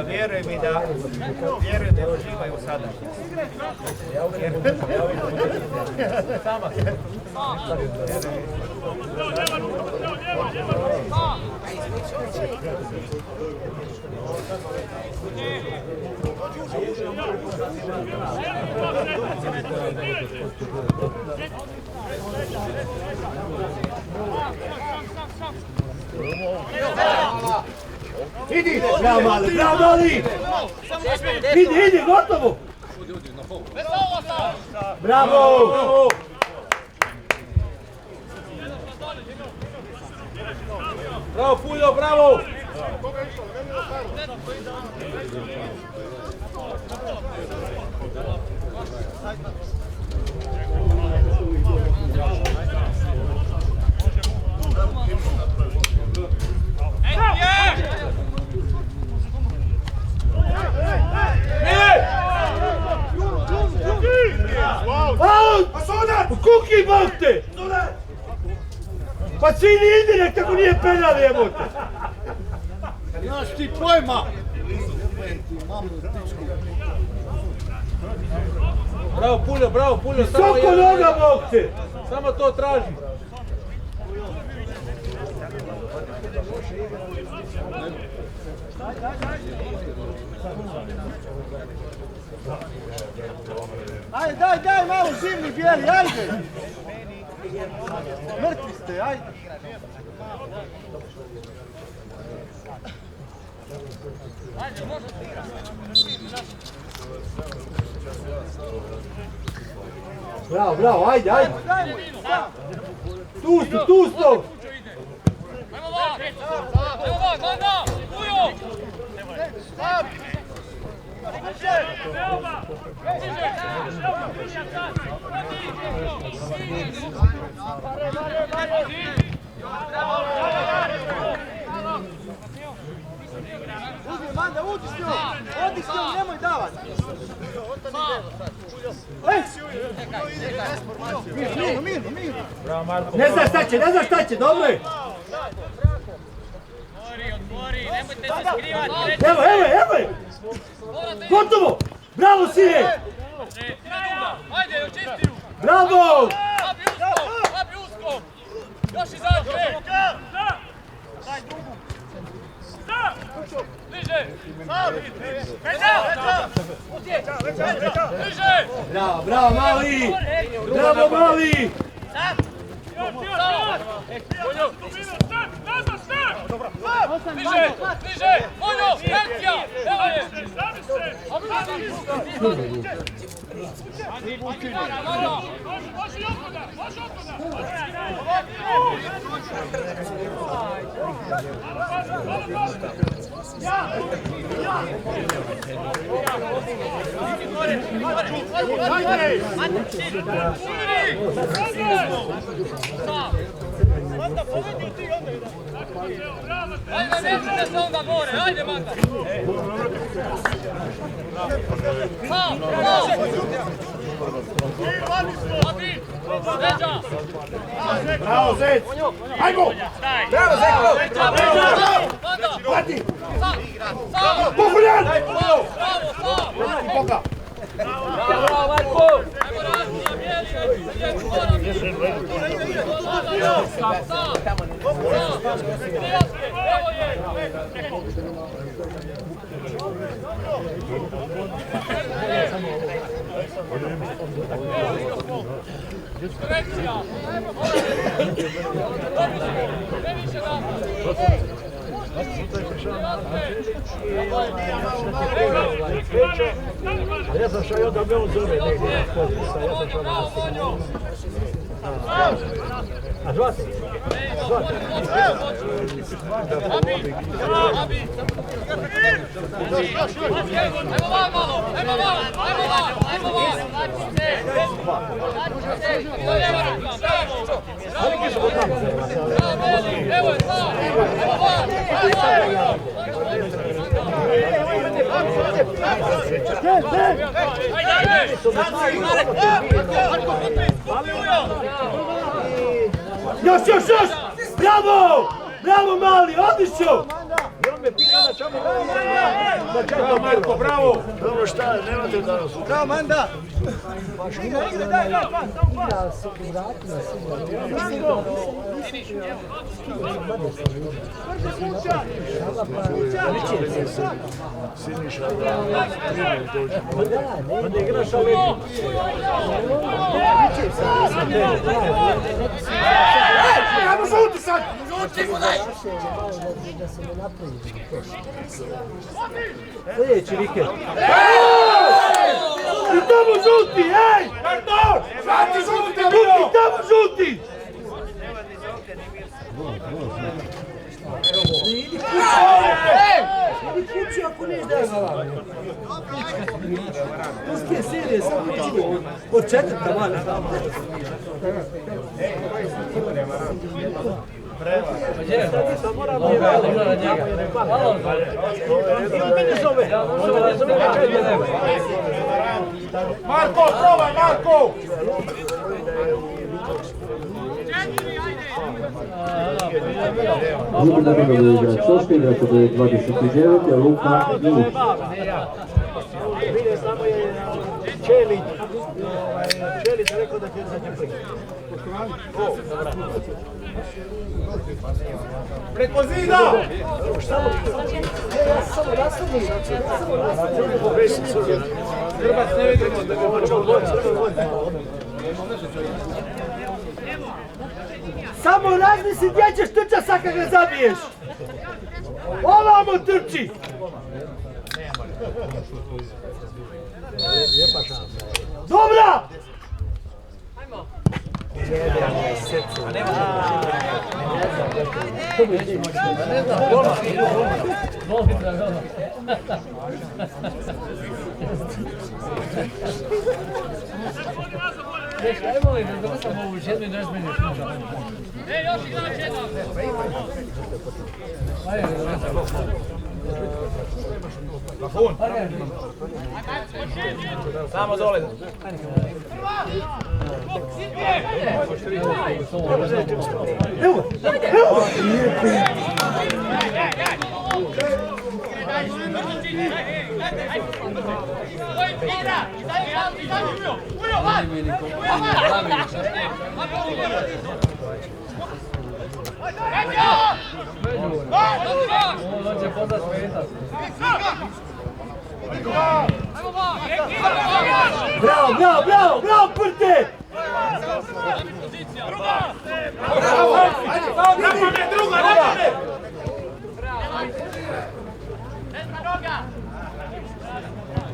Vjerujem mi da uživaju u sadašnjosti. Idi! Bravo Mali, bravo Mali! Idi, gotovo! Bravo! Bravo Puljo, bravo! Kuki bokte! Pa svi ni indirekt ako nije penal jebote! Znaš ti pojma! Bravo Puljo, Soko noga bokte! samo to traži. Ajde, daj malo zimni bijeli, ajde! Mrtvi ste, ajde! Bravo, ajde! Tu sto! Ajmo van, Manda! Ujo! Uđi, Manda, uđi s njom! Odi s njom, nemoj davat! Mirno! Ne znaš šta će, dobro je! Otvori, nemojte se skrivati! Evo je! Gotovo! Bravo sine! Ajde, očisti ju! Bravo! Slabi usko! Još izađe! Daj drugu! Bliže! Bliže! Bravo Mali! Bravo Mali! Bliže! Voljo! Reakcija! Evo je! Ajde, nećete se onda gore, ajde Manda! Bravo Zec! Ajmo! Bravo Zeko! Hvati! Poguljan! Bravo! Ja sam šao da me on zove negdje na sportista, ja sam šao da a zvate? Ajmo van malo, ajmo van! Evo je, sam! Još! Bravo! Bravo Mali, odlično! Bravo Marko, bravo! Dobro šta, nemate danas. Bravo, Manda! Igra, daj, pas, samo pas! Brže kuća! Siniša, Pa ne igraš ali... Ajmo žuti sad! Sljedeći vikend. I tamo žuti, ej! Karton! Svati žuti te bilo! I tamo žuti! Idi kući ako neš da je zalavio. Uspije serije, sad kući. Po četvrta, mali. Marko, probaj Marko! Drugi narodovi igrač Soška, igrač broj 29 je Luka Milić. Vidio samo je Čelić. Čelić rekao da će izaći plin. Preko zida! Samo nastavim. Grbac ne vidimo da ga možemo Samo razmisli gdje ćeš trčat sad kad ga zabiješ. Ovamo trči. Dobra! Još igrač jedan! Samo dole. Evo! Bravo, bravo, bravo, bravo, Prte!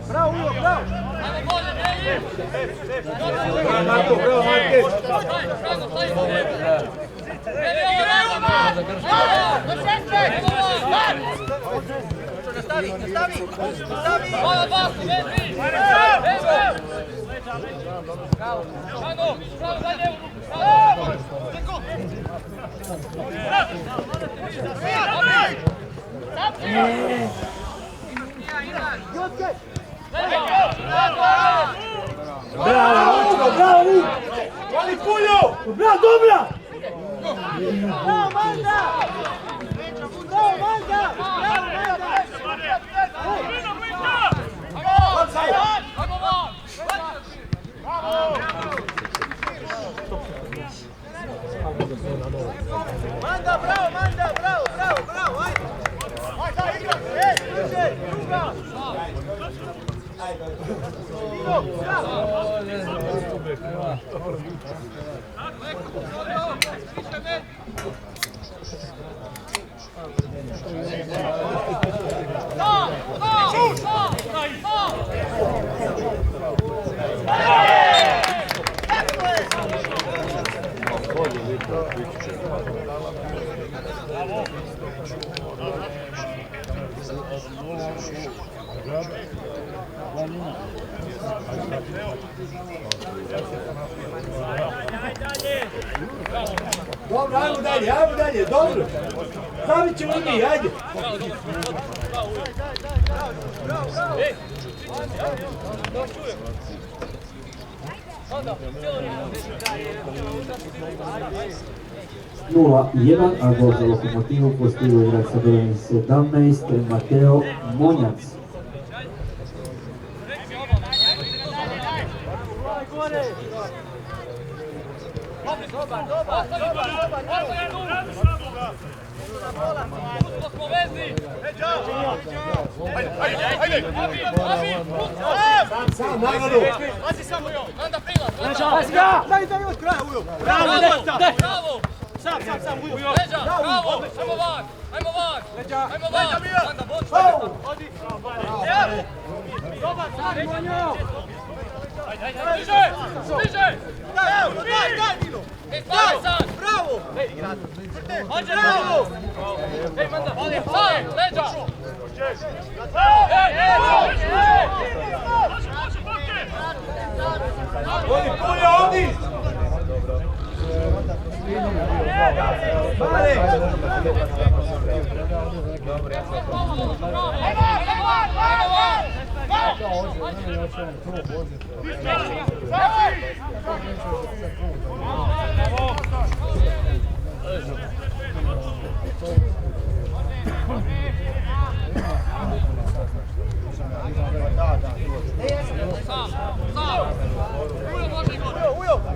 Bravo, Ujo, bravo! Marko, bravo Marke! Nastavi, nastavi! Nastavi! Hvala vas, vezi! Bravo! Bravo, dalje! Bravo, bravo! Vali Puljo! Bravo, dobra! Bravo, Manda! Bravo, Manda! Bravo, Manda! Manda, bravo, Manda, bravo, bravo, bravo, ajde! Ajde, igra! Ej, drže, druga! Dino, bravo! Dobro, ajmo dalje, dobro. Stavit ćemo mi, ajde. Nula 1, a gol za Lokomotivu postigao igrač sa brojem 17, Mateo Monjac. Usko smo vezi! Ajde! Sam, nagradu! Pazi samo jo! Onda prilaz! Daj od kraja, Ujo! Bravo! Bravo! Sam, Ujo! Leđa! Bravo! Ajmo van! Ajmo van! Ajmo van! Onda boč! Dobar, sad! Bliže! Bliže! Daj, Dino! Daj sad! Bravo! Bravo! Ej, Manda! Sad! Leđa! Voli Pulja, ovdje!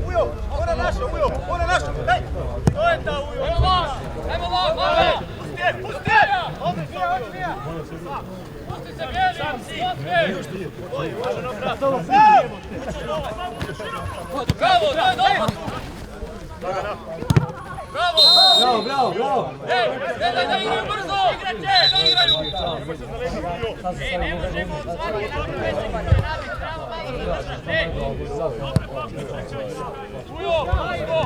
Ujo! Ona naša, Ujo! Ona naša! Hej! To je ta, Ujo! Ajmo van! Ajmo van! Mame! Pusti! Pusti se, Bjeli! Bravo! To je dobro! Bravo! Bravo! Ej, da igraju brzo! Igrajte! Da igraju! Ne možemo svaki na mjestima, to je nabit, bravo, Ujo, ajmo!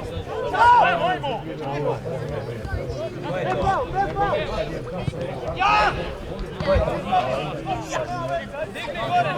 Ja! Digni gore!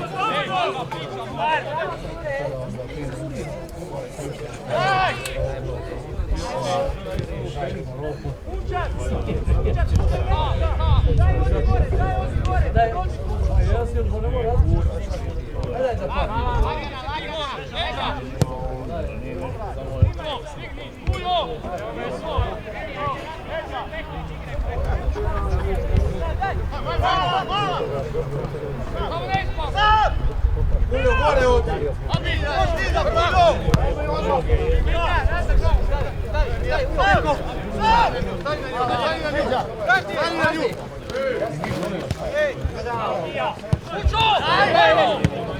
Puljo, gore ovdje! Stiga, Puljo!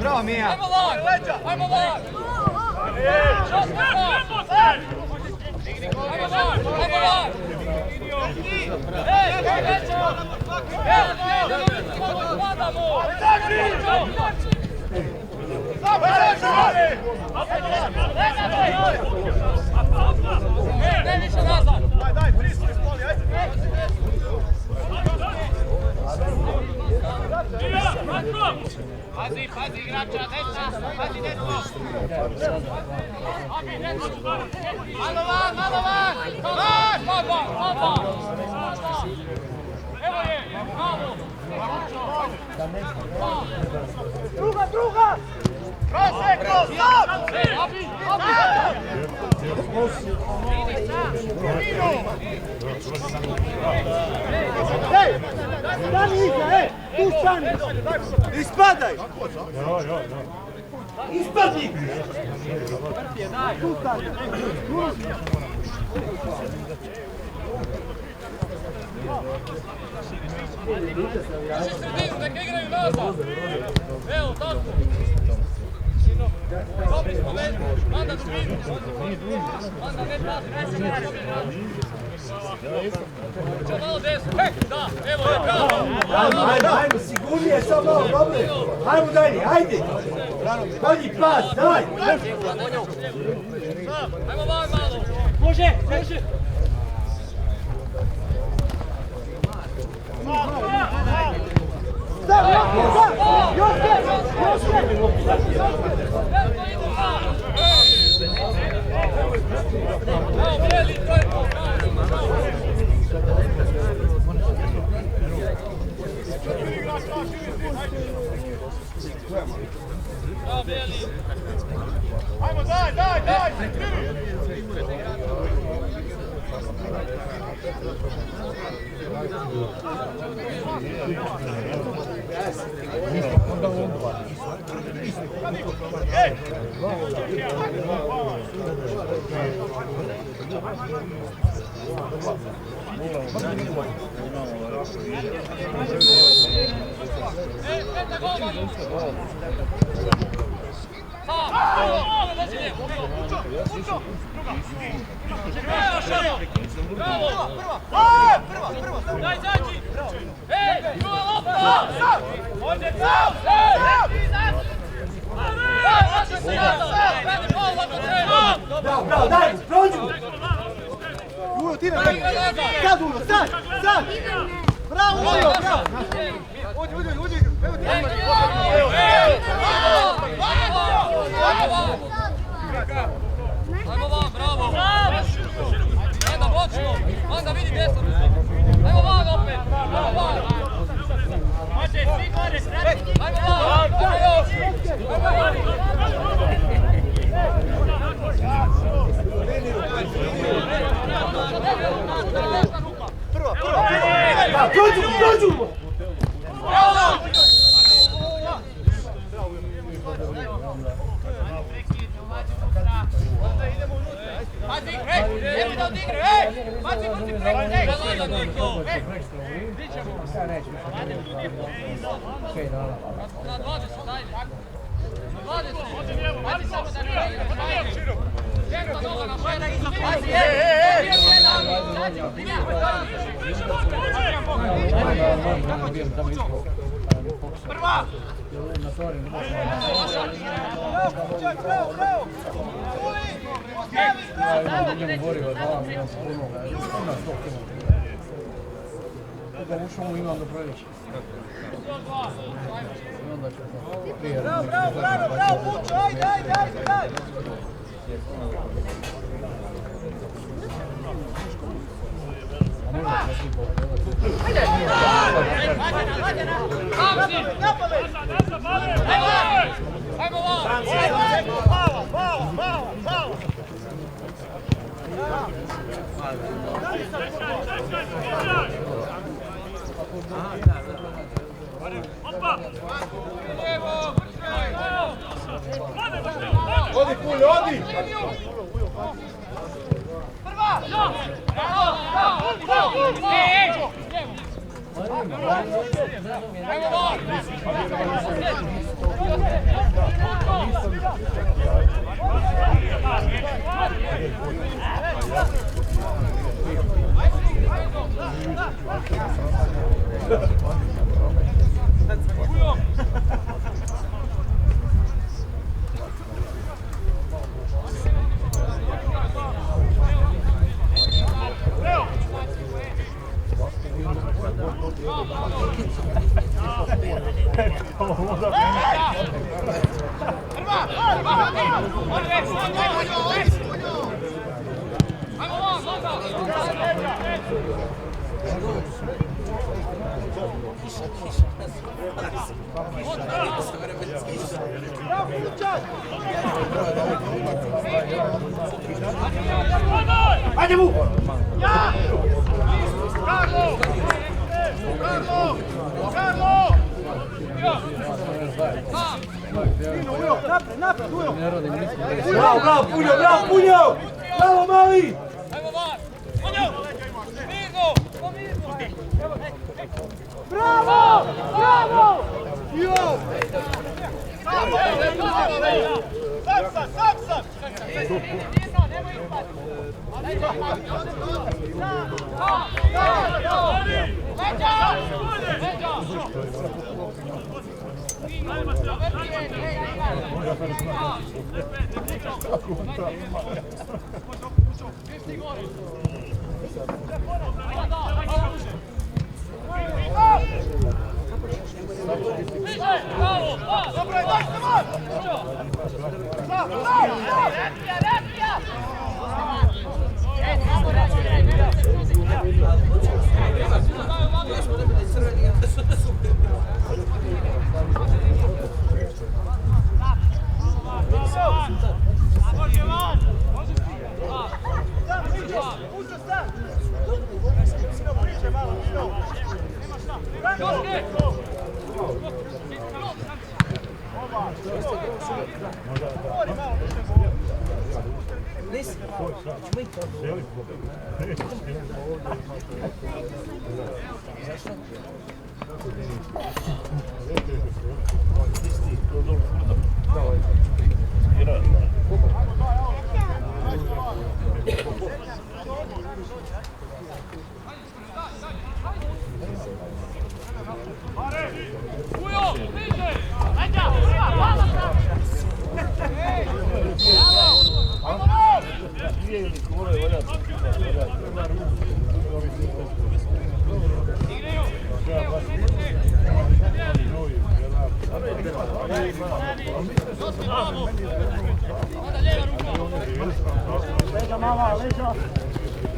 Bravo, Mija! Ajmo van! Ajmo van! Ajmo van! Ne više nazad! Daj, pristup ispoli, ajde! Pazi igrača, desna, pazi desno! Malo van! Oba! Evo je, bravo! Druga! Kroz! Hej! Stani iza, tu stani! Ispadaj! Ispadni! Tu stani! Sredinu, neka igraju nazad! Evo, tako! Dobri smo već, Manda dubinu! Manda ne pazi, Čo malo desno? Da, evo je pravo! Ajmo, sigurnije, samo malo, dobro! Ajmo dalje, ajde! Bolji pas, daj! Ajmo van malo! Može! Evo, Bjeli, to je to! Bravo, Bjeli! Ajmo, daj! Daj, zađi! Ej, druga lopta! Ovdje, sam! Bravo, daj, prođu! Ujo, ti ne bravo! Sad, Ujo, sad! Sad! Bravo, Ujo, bravo! Uđi! Evo ti! Ajmo vam, bravo! Onda bočno, onda vidi desno. Ajmo vam opet, ajmo vam! Može, svi gore, sredi! Ajmo vam, ajmo još! Da, prođu! Pazi, nemoj da odigraju, pazi, preko, na 20, ajde. Na 20, pazi samo da ne igra. Jedna noga na šajda iza, pazi, prva! Bravo! Bravo, Vučo, ajde! Odi, Pulje, odi! Ajde mu! Napred, Ujo! Bravo, Punjo! Bravo, mali! Ajmo van! Punjo! Mirno! Bravo! Jo! Sam!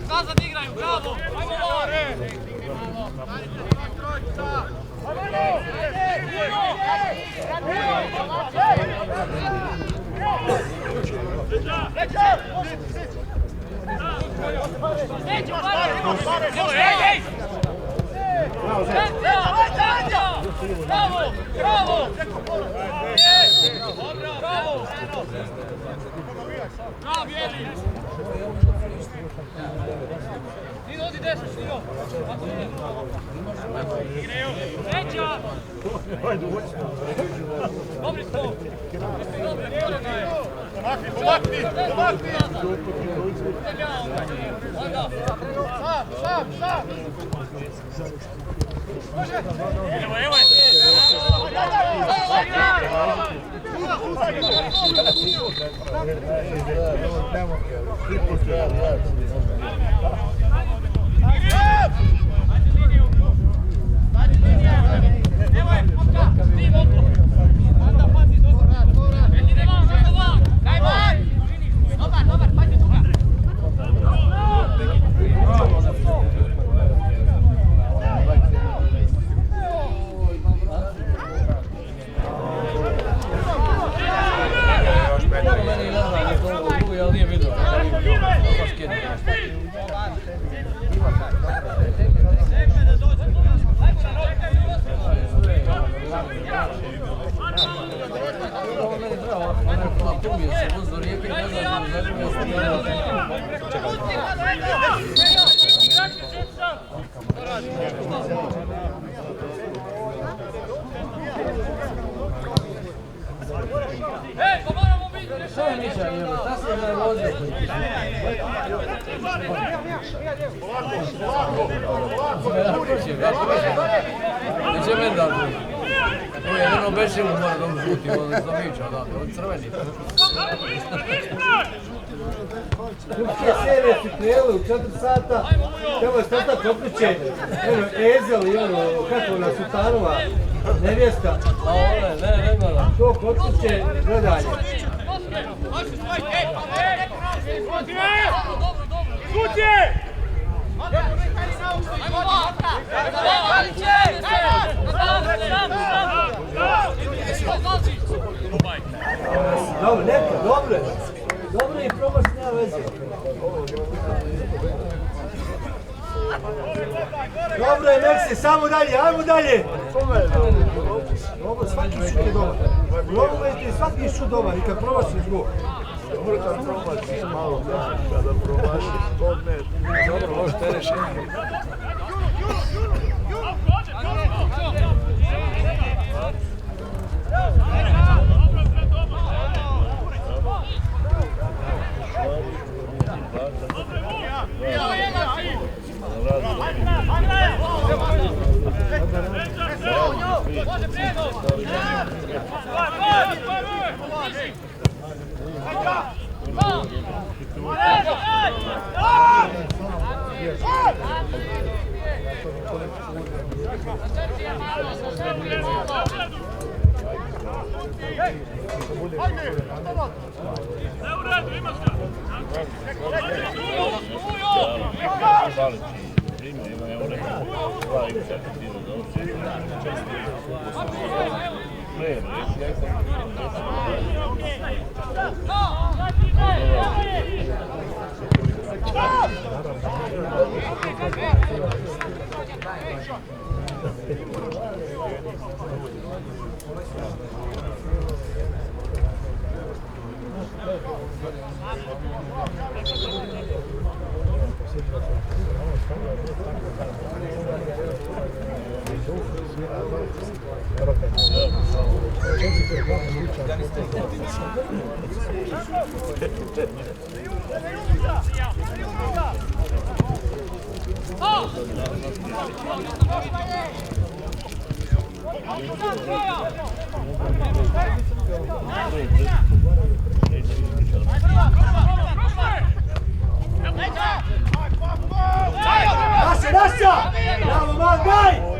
Nazad igraju, bravo! Ajmo Vare! Bravo! Bravo! Bravo, Jeli! Nino, odi desno, Nino! Veća! Dobri smo! Dobri, kolega je! Pomakni! Onda! Sam! Evo je! Ej, pa moramo biti rešeni! Šta se je nervozio? Neće meni da budu. Ovo je jedno bešimo mora da mu žuti, ovo je zamiča, da, ovo je crveni. Klubske serije su krenule u 4 sata, tamo je startak okreće, Ezel i ono, kako ona, Sultanova nevjesta. A one, ne mora. To okreće, gledanje. Dobro, neka, dobro. Dobro i probaš, nema veze. Dobro je, Meksi, samo dalje, ajmo dalje. Dobro, svaki šut je dobar. Dobro je svaki šut dobar i kad probaš je gol. Dobro kad probaciš malo, kada probašiš odmet. Dobro, možete rešenje. Naša! Bravo, man, daj!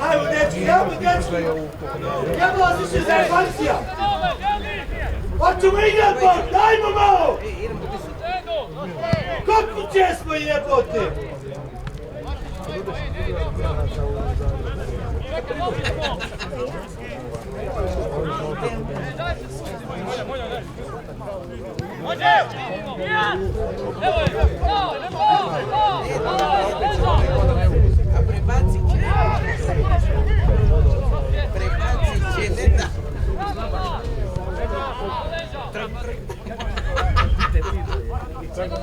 Ajmo, dečki, ajmo, dečki! Jebo vas više za ekspansija! Hoćemo igrat, bok, dajmo malo! Kako ćesmo jebote? A prebacit će. Prebacit će, ne da. Čekaj!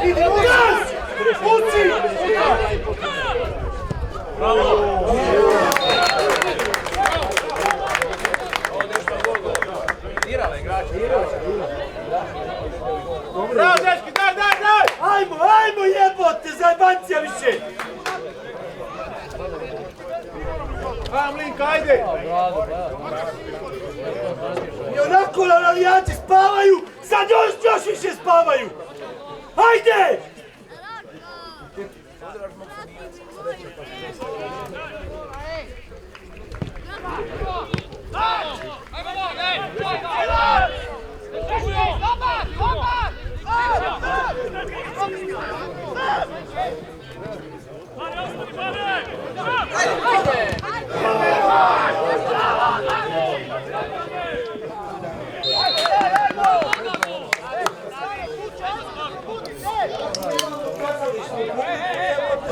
Idi, gaz! Uci! Bravo, dečki, daj! Ajmo, jebote, zajebancija više! Linka, ajde! I onako navijači spavaju, sad još više spavaju! Ajde!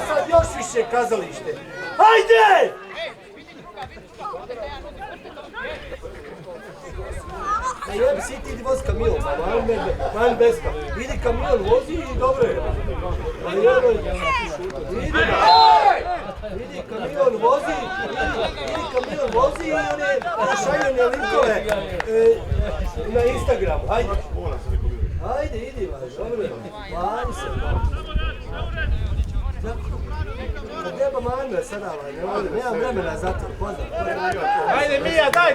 Sad još više kazalište. Ajde! Jebi si ti vozi kamion, man beska. Vidi kamion, vozi i dobro je. Vidi kamion, vozi i one šalju na linkove na Instagramu. Ajde, idi vaš, dobro je. Mani se. Treba manje sada, nemam vremena za to, pozdrav. Ajde Mija, daj!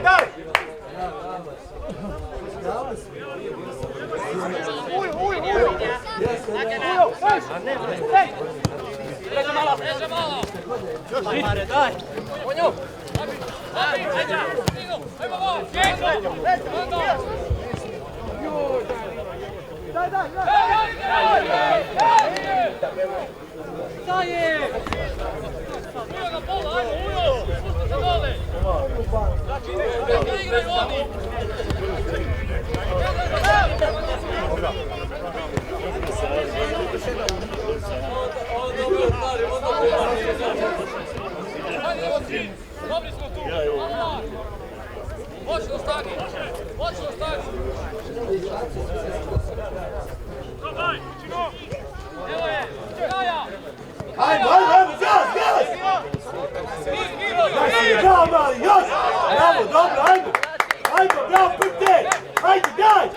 Dobri smo tu! Moćno stani! Evo je! Kraja! Ajmo, gaz! Bravo, mali, još! Bravo, dobro, ajmo! Bravo, prte! Ajde, daj!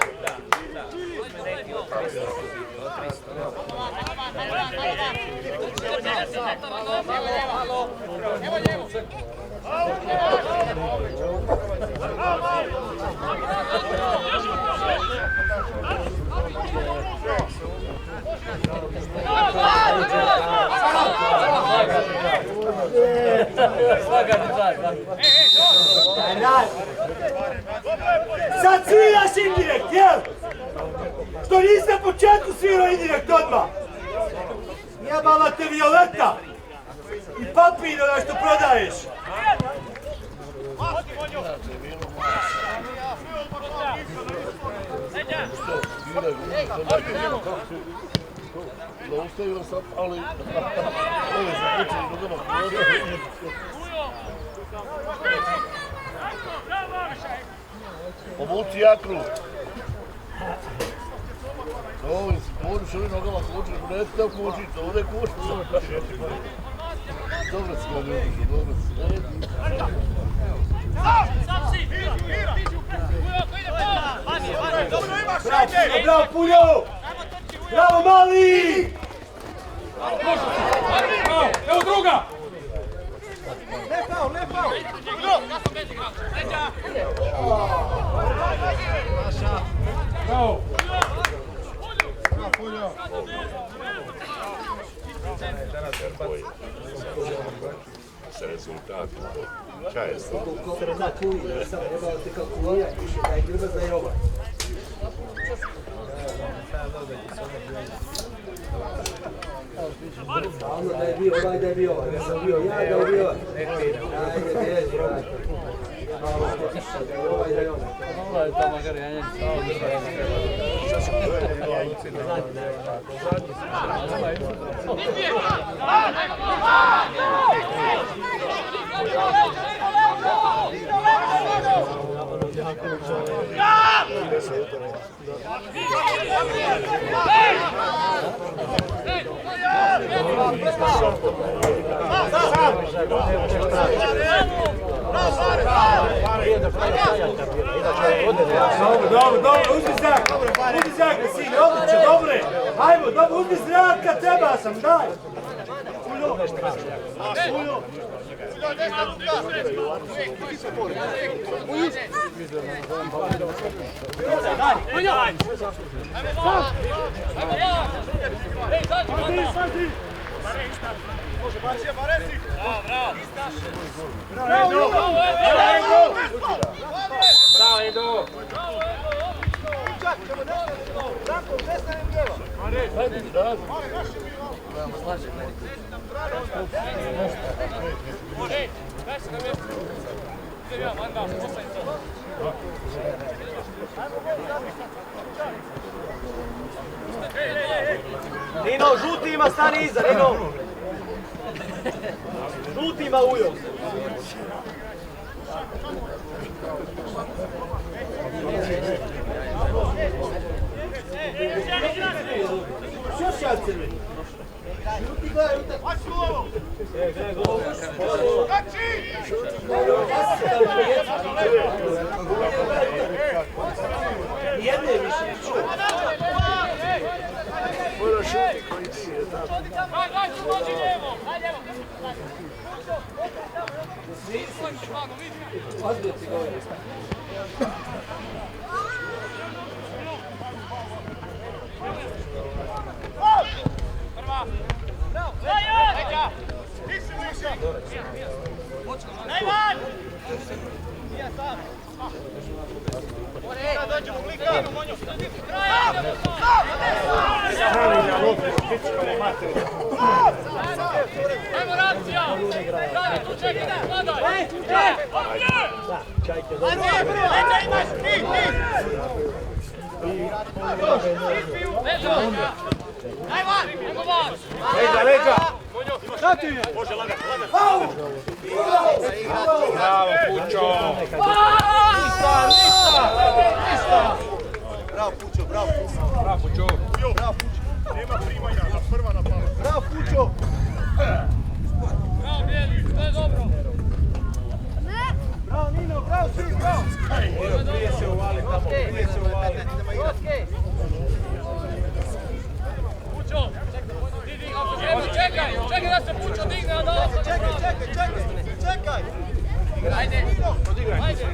Evo njemu! Sad sviraš indirekt, jel? Što nisi na početku svirao indirekt odmah? Jebala te Violeta! I papir ona što prodaješ! Zaustavio sam, ali ove se počeli nogama. Povuci Jakru. Ovi si povučiš ovim nogama, kočiš, ne te kočiš, ovdje kočiš. Dobro si ga ljubiš, dobro si. Bravo Puljo! Bravo mali! Evo druga! Bravo! Sa rezultatom. Kaj je to? Koliko da kulira, samo jebao te kalkulira, više da je grba za joba. Ono da je bio, ovaj da je bio, ja sam bio, ja da je bio. Ajde, bježi, brate. Malo te više, da je ovaj da je ona. Ovo je to makar janjeg stao. Go! Dobro, uzmi zrak, sine, odlično, dobro je. Ajmo, dobro, uzmi zrak kad treba sam, daj. Nino, žuti ima, stani iza, Nino! Žuti ima ujo! Što šalce mi? Žuti gledaj utakmicu. Nijedne više ne čuo. Mora šuti koji ti je tako. Ozbiljno ti govorim. Ajmo reakcija! Radi, tu čekaj, vladaj! Leđa imaš, ti! Leđa! Ajmo vas! Leđa! Šta ti je? Može lagat! Bravo, Pućo! Ništa! Bravo, Pućo! Bravo, Pućo! Nema primanja, prva na pamet! Bravo, Pućo! Bravo, Bijeli, to je dobro! Bravo, Nino, bravo, svi, bravo! Prije se uvali tamo, prije se uvali! Pućo! Čekaj da se Pućo digne, a da ostane pravo! Čekaj! Ajde! Ajde!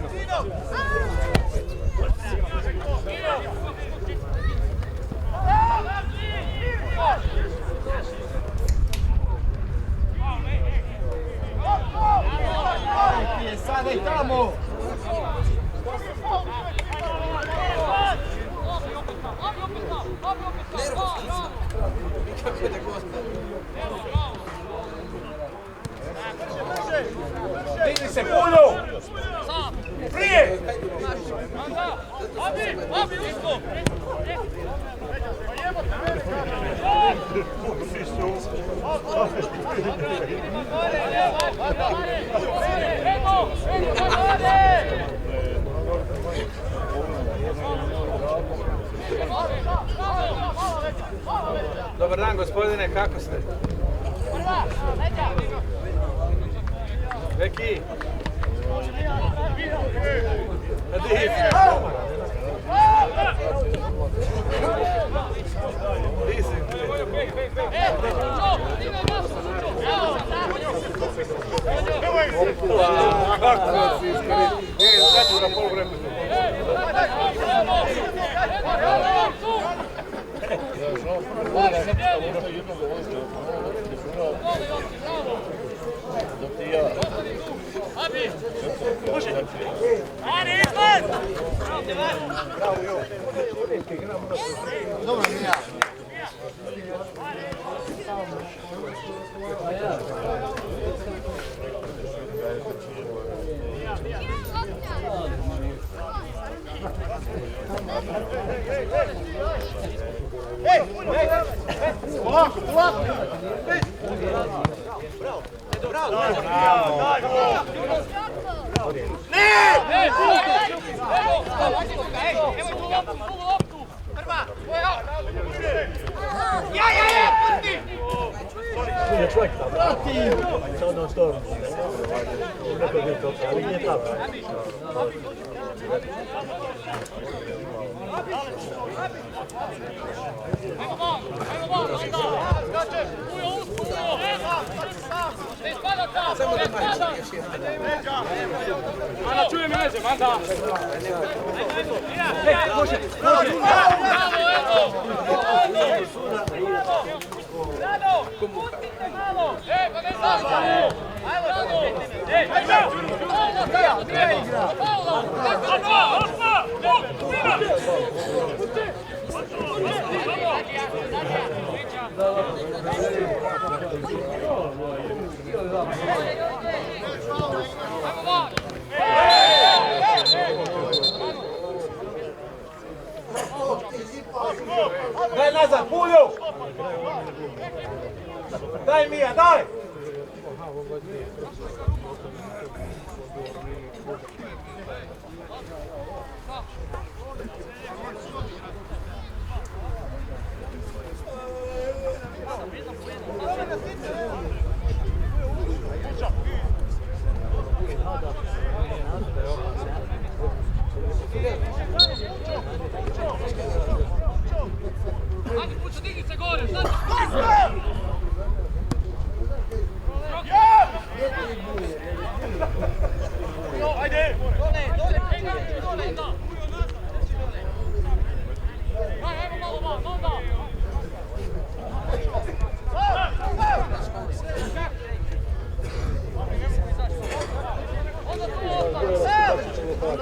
Sada i tamo! Digni se, Puno! Prije! Abi, usko! Dobar dan, gospodine, kako ste? Neki? Adi! Kako si iskri? Nije, sad na polu vremenu. Dok ti ja. Abi! Može! Ajde, izgled! Bravo, jo. Dobro, Mija. Polako! Bravo! Bravo! Ne! Manda, čujem leđe, manda! Može! Rado! Pustite malo! Pa ne znam! Daj nazad, Pulju! Daj Mija, daj! Ajde, Pučo, digni se gore, znači! Ajde! Dole! Ajmo malo, manda! Onda tu ostane!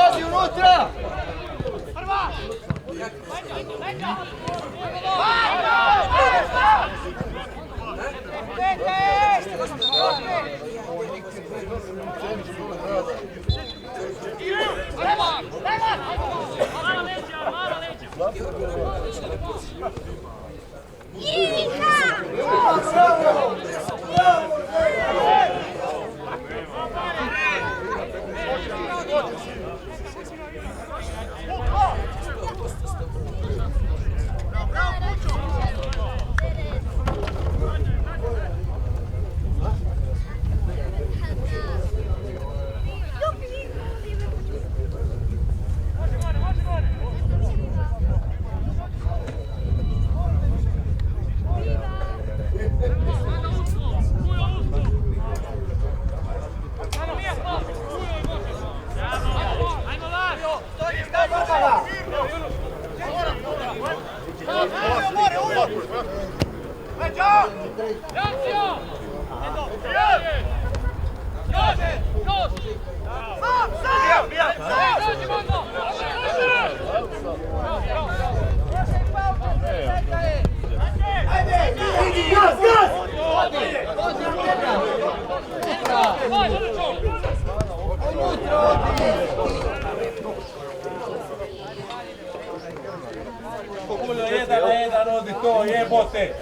Odi unutra! Prva! Pogulio 1-1, odi to, jebote!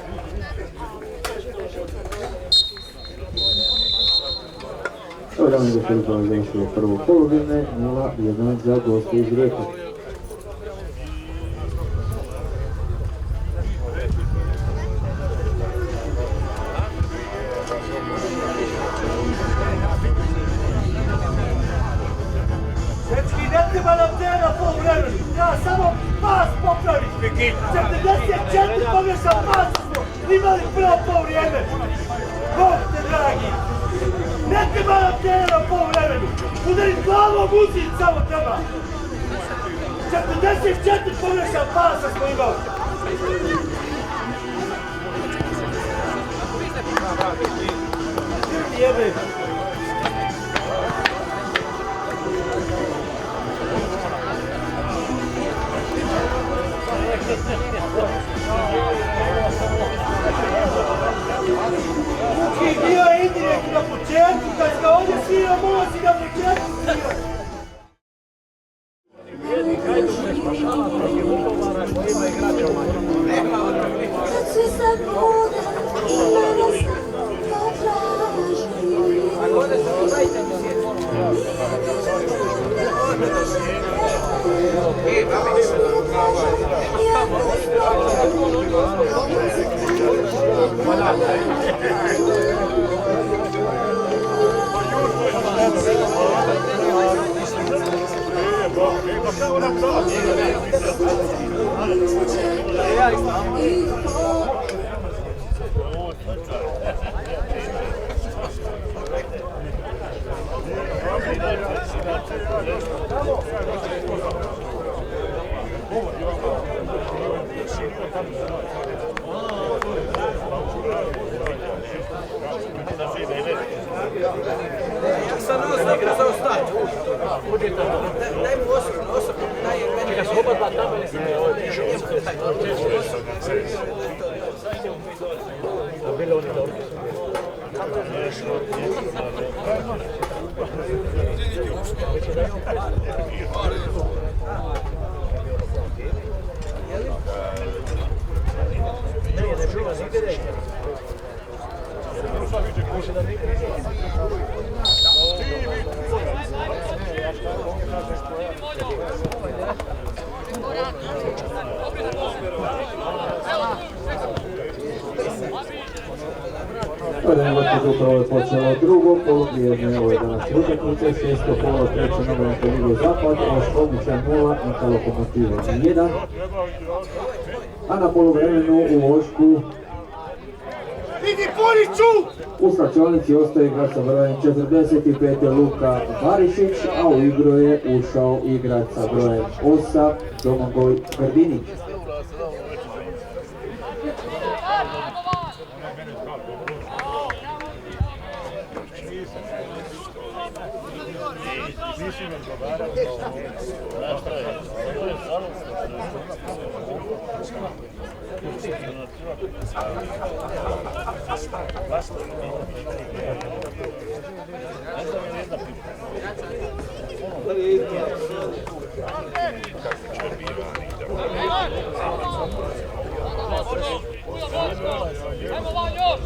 Evo dame i gospodo, završilo prvo polovine, 0-1 za goste iz Rijeke. Dečki, ne treba nam tera po vremenu, ja samo pas popravim. 44 pogrešan pas smo imali prvo po vrijeme. Bog te dragi, ne treba nam tera po vremenu, udarit glavom u zid samo treba. 44 pogrešan pasa smo imali. Jak sam dobro zaostati. Daj mu osobno, daj je meni. Čekaj, su oba dva tamo ili se ne ovdje? Bili oni dobro. Prvenstvo upravo je počelo drugo poluvrijeme ove danas utakmice, šesto kolo treće nogometne lige Zapad, Oškomića 0, Inka Lokomotiva 1. A na poluvremenu u Ošku u slačionici ostaje igrač sa brojem 45. Luka Barišić, a u igru je ušao igrač sa brojem 8 Domagoj Grdinić. Ajmo van još!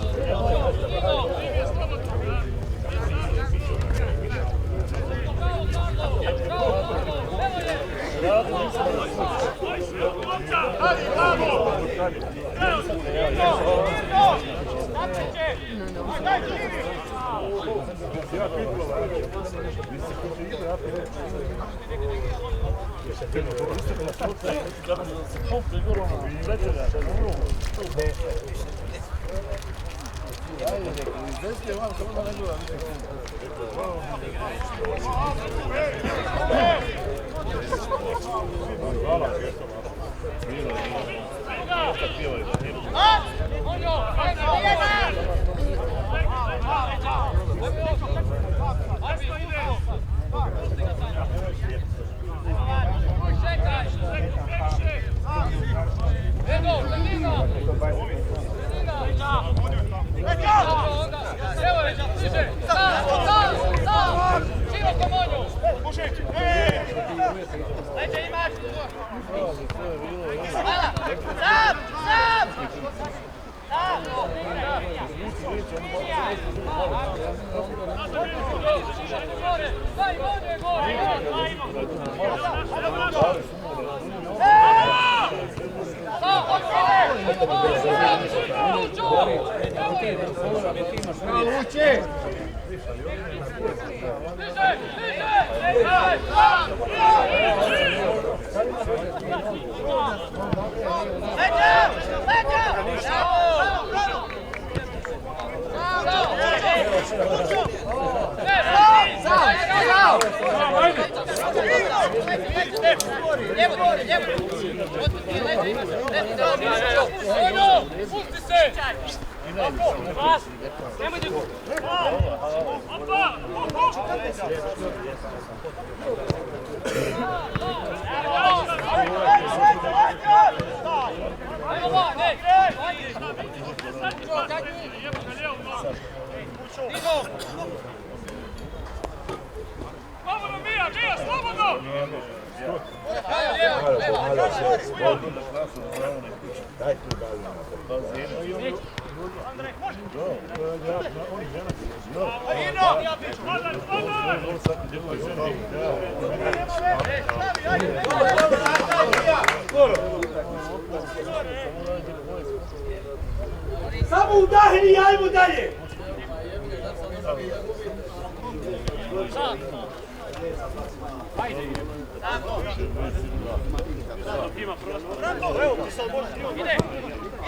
Samo udahni i ajmo dalje!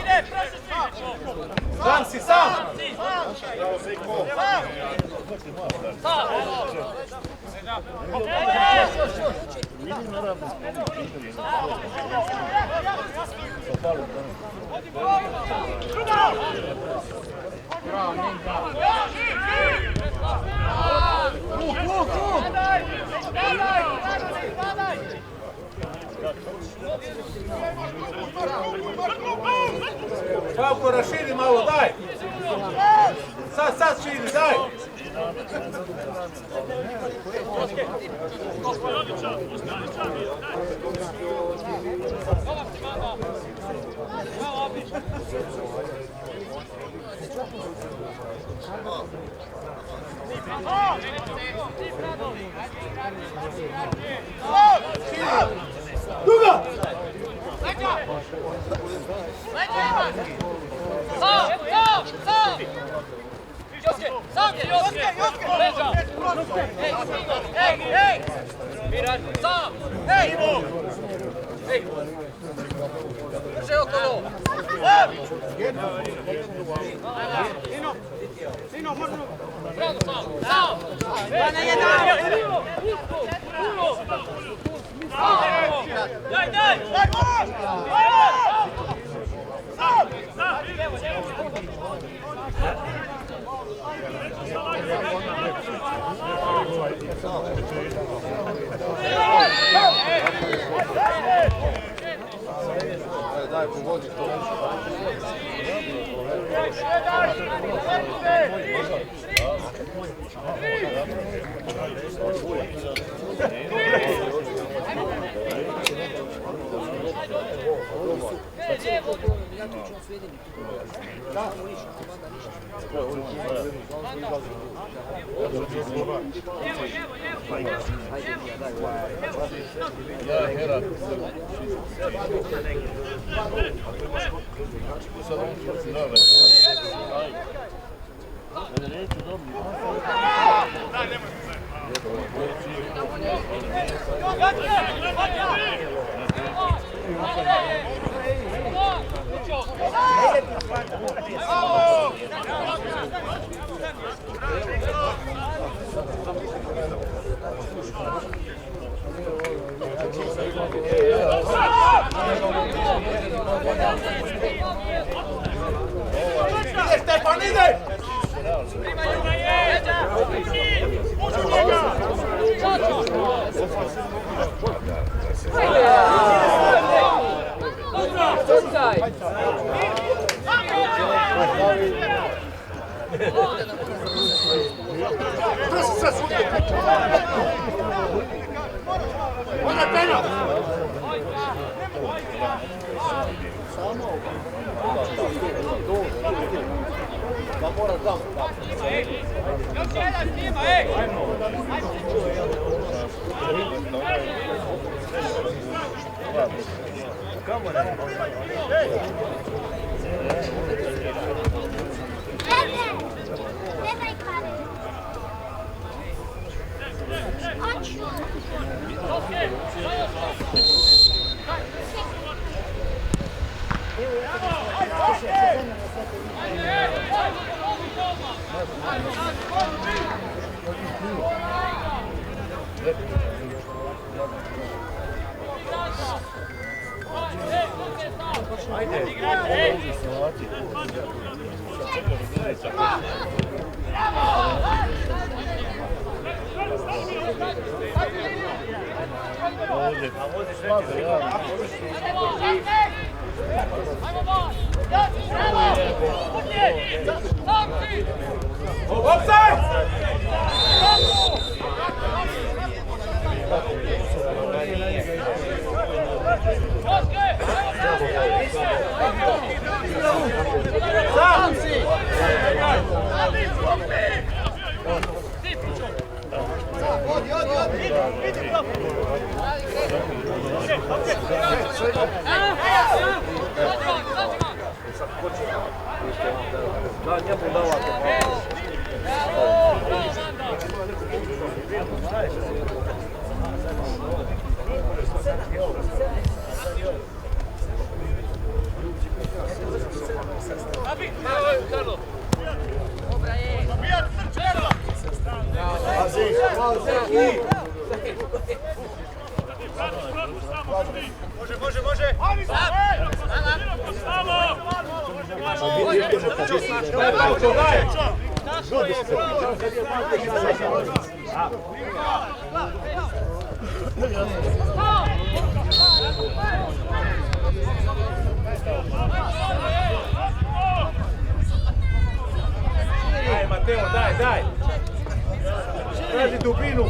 Ide, prosi si! Sam si, sam! Slavko, raširi malo, daj! Sad širi, daj! Duga! Sam, Joske! Leđa! Ej! Miran, sam! Ej! Ej! Drže okolo! Sino, možemo! Bravo, sam! Daj! Daj, pogodi to. Stefan, ide! Još jedan tima, ej! Offside! Sam si! Može! Daj Mateo, daj! Traži dubinu!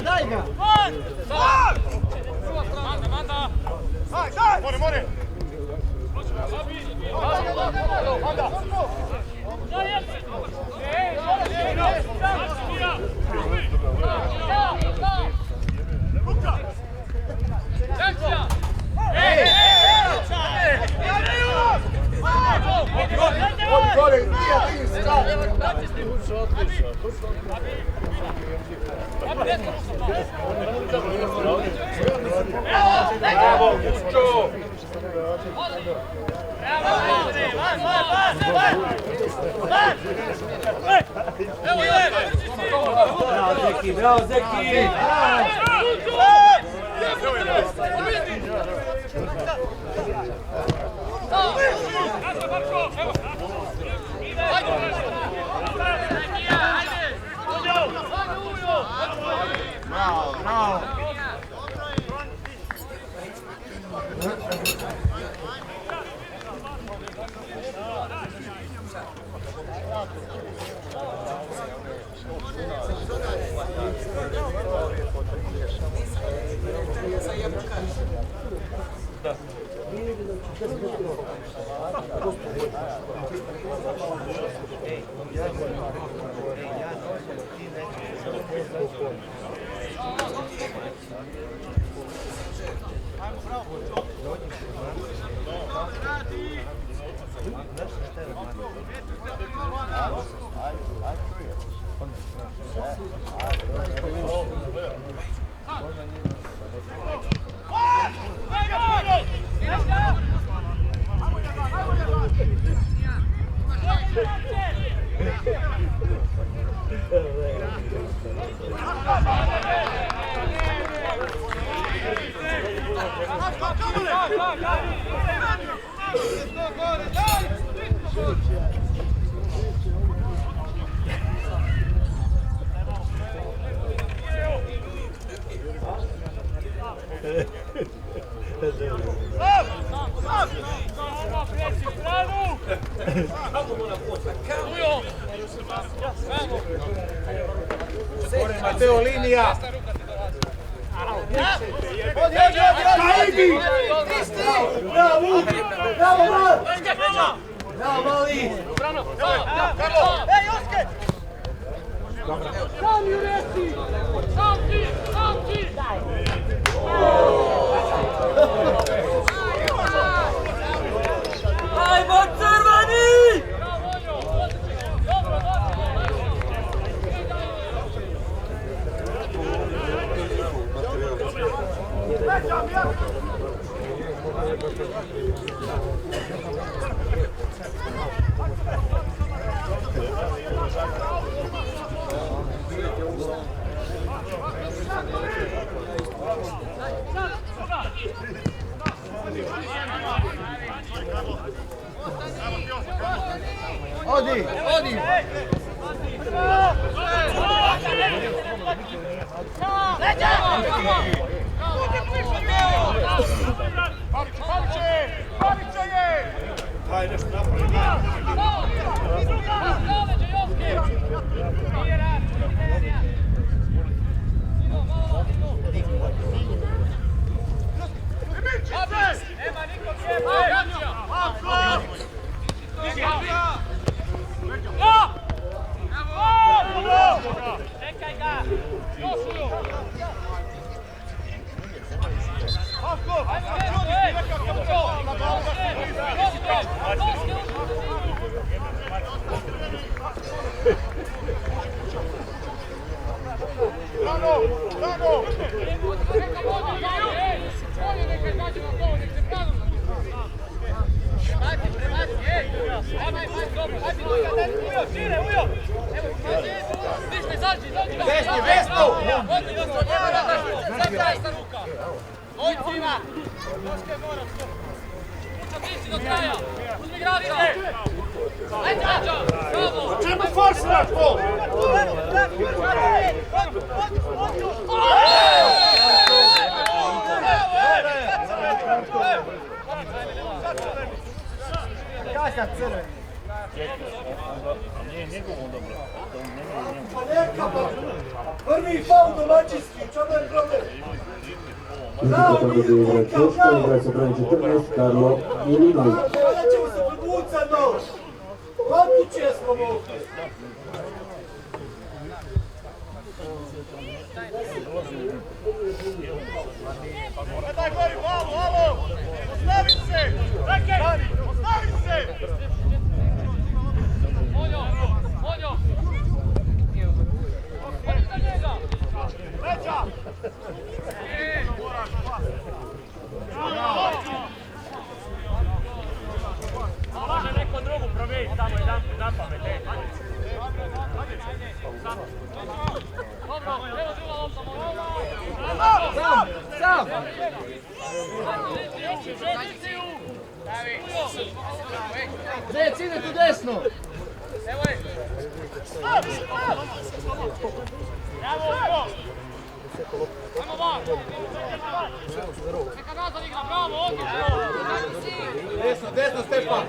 Daj ga! More! Bravo, Vučo! Bravo, Zeki! Bravo! Mateo, linija! Bravo! Bravo, mali! Ajmo crveni! Odi! Daj nešto napravi. Nema niko čekaj ga! Još uju! Čemu forsiraš bol? Prvi faul domaćinski, čemu je problem? Kako dobije igrač Čoška, igrač sa brojem 14, Karlo Milinović. Sada ćemo se privucat malo. Koliko smo mogli? Daj gori, alo! Ostavi se! Dani, ostavi se! Monjo! Oni za njega! Leđa! Može neko drugu promijeniti tamo jedan na pamet, Dobro, evo druga lopta, Sam! Zec, ide tu desno! Evo je! Ajmo van! Neka nazad igra, bravo, ovdje! Desno, Stepan!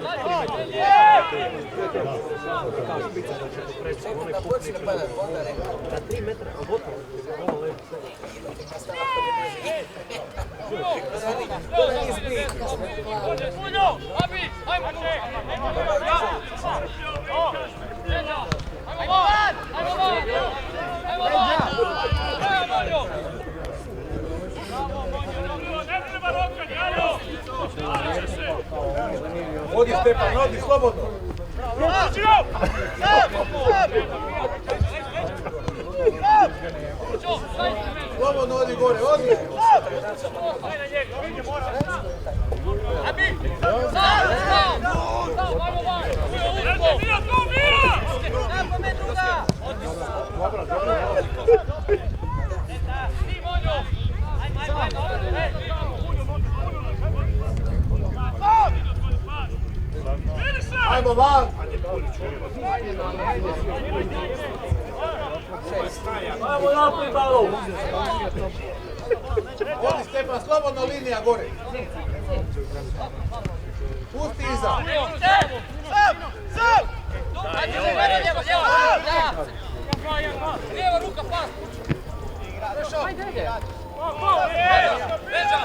Puno! Abi! Ajmo tu! Ajmo van! Odi Stepan, odi, slobodno! Slobodno odi gore, odi! Abi! Sam! Ajmo van! Ti, Monjo! Ajmo van! Ajmo napoj malo! Odi Stepan, slobodno linija gore! Pusti iza! Sam! Lijeva ruka, pas! Ajde! Veđa!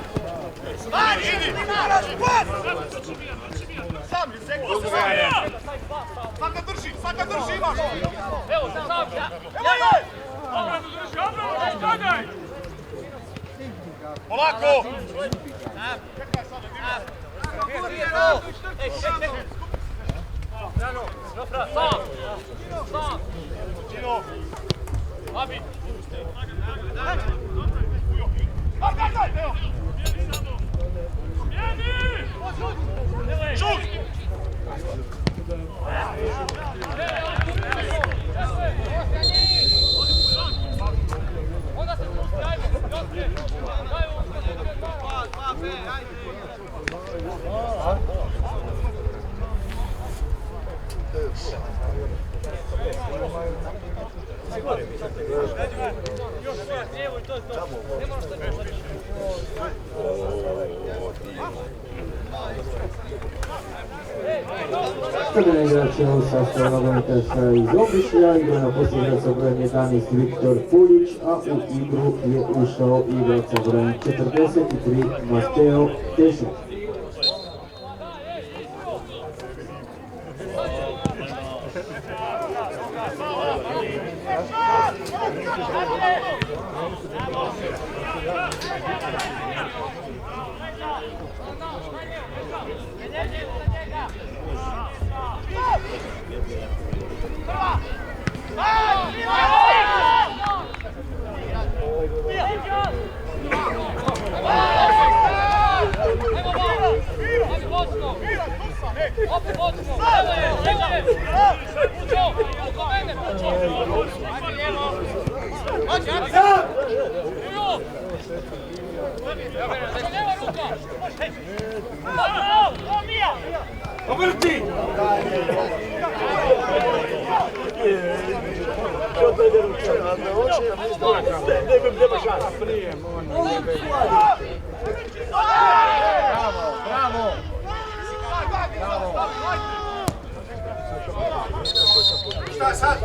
Idi! Pas! Sam, sekund! Sad ga drži, imaš! Evo, sam! Evo je! Polako! Sam! Čino! Abi! Daj, evo! Šut! Onda se Prvi igrač u sastavu nogometaša iz Omišlja, igra na poslije igrač sa brojem 11 Viktor Pulić, a u igru je ušao igrač sa brojem 43 Mateo Tešić. Obrti! Šta sad?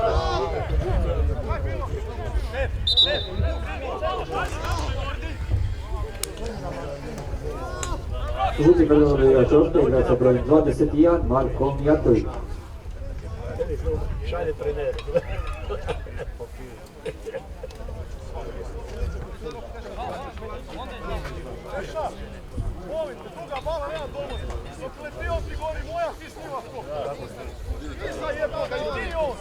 Žuti prvi igrač ostaje, igrač sa brojem 21 Marko Mijatović. Šalje trener. Molim te, druga bala nema dovoljno. Dok letio ti goli moja, ti snima to. Nisam jedno da i ti on.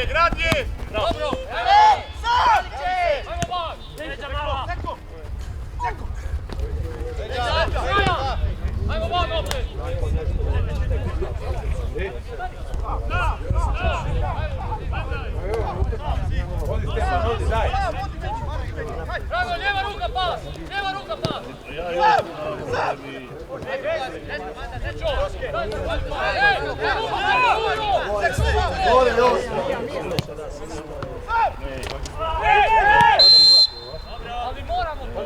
Gradije! Dobro! Sad! Ajmo bak! Leđa mala! Seko! Seko! Ajmo bak opet! Drago, lijeva ruka pas! Lijeva ruka pas! Ali moramo to!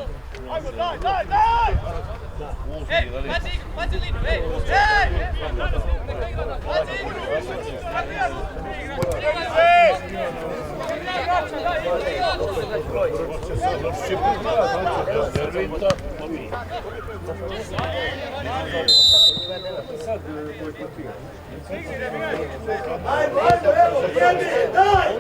Ajmo, daj! Ej, pazi linu, ej! Neka igra da pazi! Ajmo, evo, jebi, daj!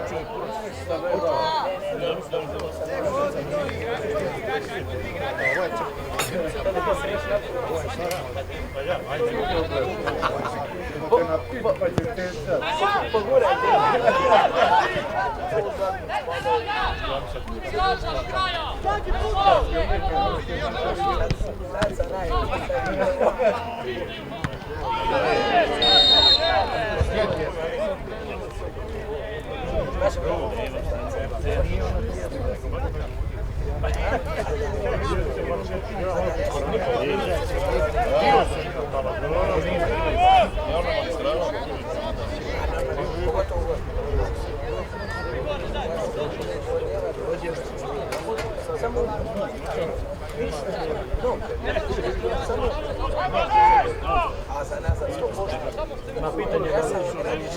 Na pitanje ja sam sastavio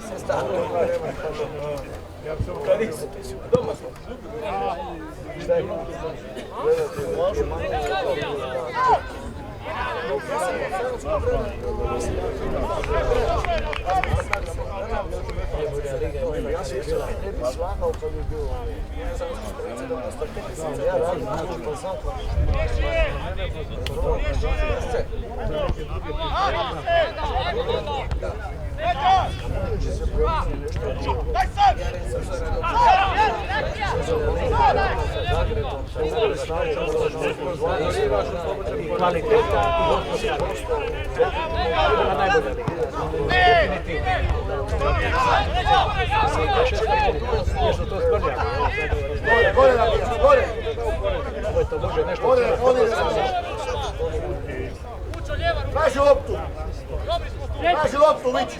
se stavio. Kad nisu, doma smo. Šta je? Daj sad! i kvaliteta i gospodina. Bude na najbolja liga. Nešto to sprljamo. Gore nabija, gore! To može nešto... Gore! Traži loptu! Traži loptu, Liči!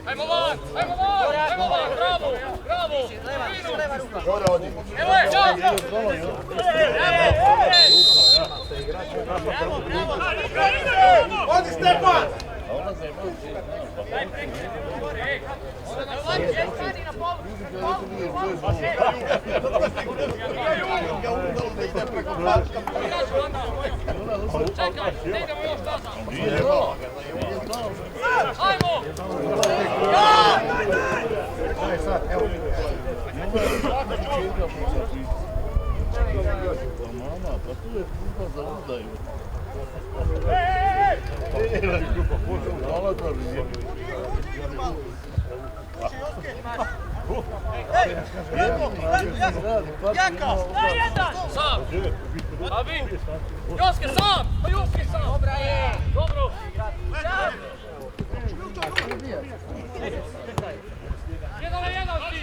Ajmo van, bravo! Gore odi! Evo je, čas! Odi Stepan! Čekaj, ne idemo još tata! Ajmo! Daj sad, evo. Mama, pa tu je puta za udaju. Hvala tebi. Jaka! Sam! Abi! Joske, sam! Pa Joske, sam! Dobra je! Dobro! Jedan na jedan ti!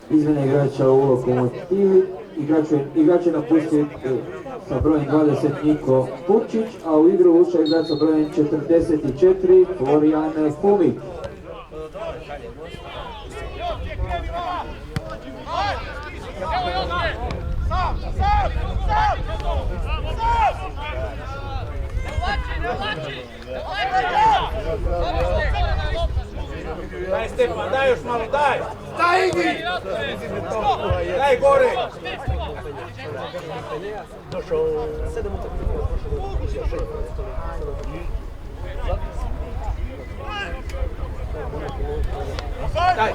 Izmjena igrača u Lokomotivi, igrač je napustio sa brojem 20 Niko Pupčić, a u igru ušao igrač sa brojem 44 Florijan Fumić. Daj Stepan, daj još malo, daj! Daj igri! Daj gore! Došao 7 Daj!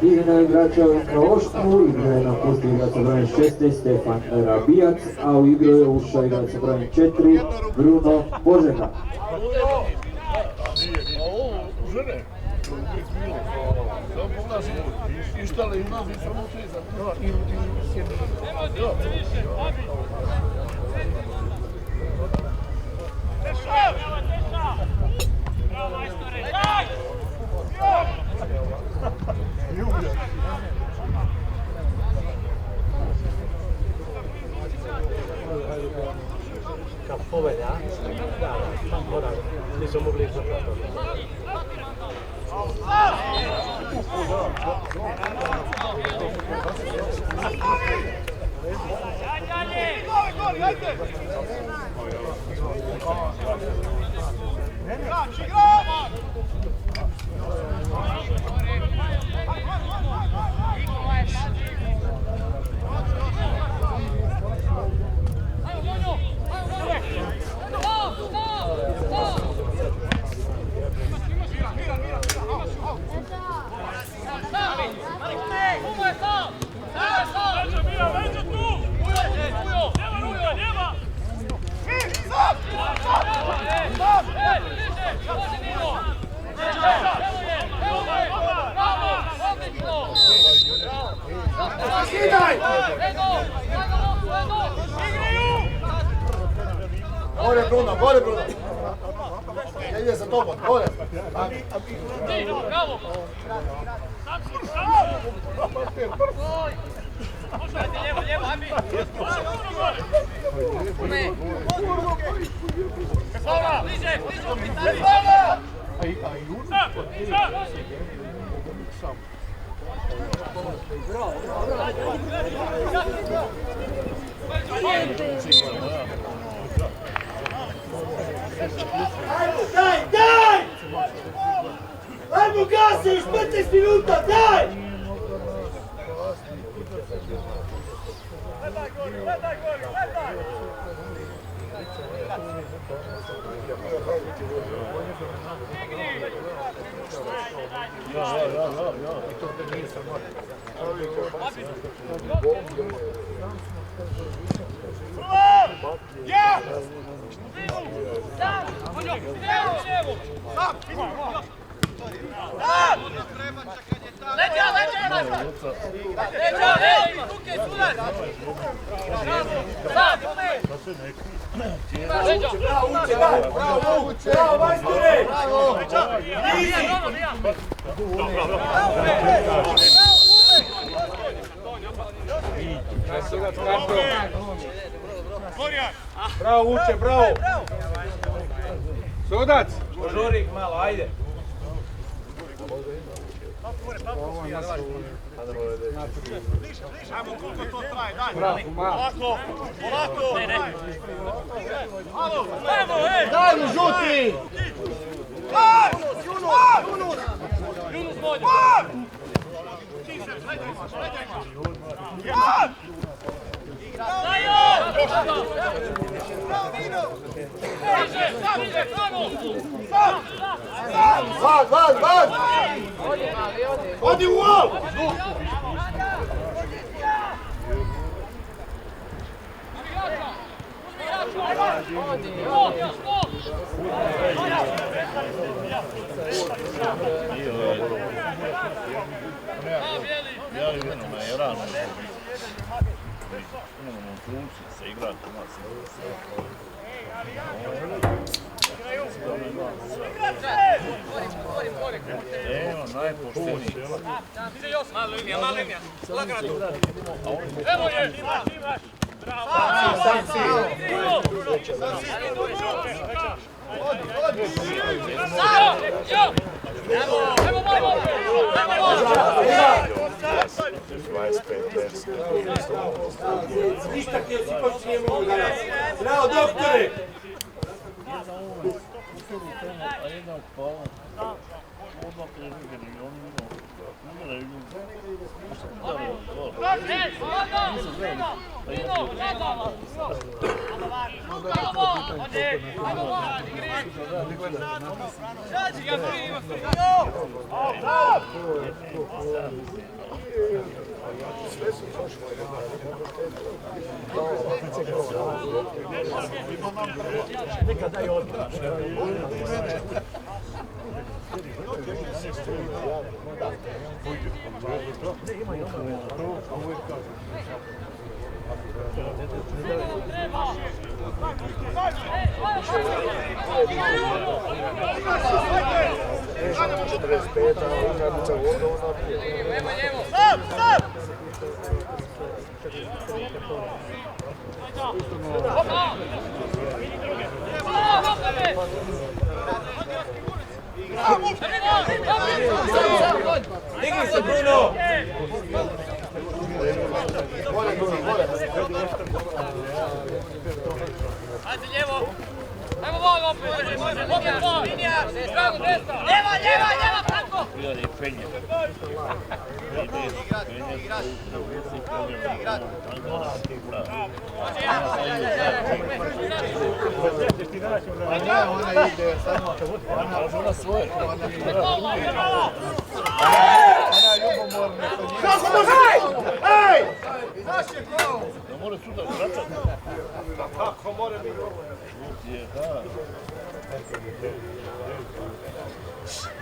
Izmjena igrača u Oštru, igru je napustio igrač sa brojem 16 Stefan Rabijac, a u igru je ušao igrač sa brojem 4 Bruno Požega. Žene. Samo pogledaš i šta li izlazi samo u trizam. Kao povelja, da, moram, nisu mogli izabrati. Come on, gore Bruno. Ja ide za tobom, gore. Bravo! Ajde, lijevo, Abi! Bliže, Pitali! Daj! Ajmo gasi, još 15 minuta, daj! Bravo, majstore! Bravo, Vuče, bravo! Sudac! Požuri ih malo, ajde! Ajmo, koliko to traje, daj! Bravo, malo! Polako! Daj mu žuti! Junus bolje! Van! Odi u ol! Bijeli vino me je rano. Imamo ključi se igrati u nas. Evo, najpošteniji. Malo linija. Lagano tu. Evo je! Ništa Josipović nije mogu danas. Bravo, doktore! A jedna pala. Odmah preživljeni i oni umaraju ljudi. Digni se, Bruno! Ajde lijevo! Evo van opet! Opet van! Linija! Stranu desna! Ljeva, Franko! Prijali penje. Ona ide samo, ona svoje. Ona je ljubomorna. Ej! Da mora sutra vraćati. Kako mora biti? Je, da.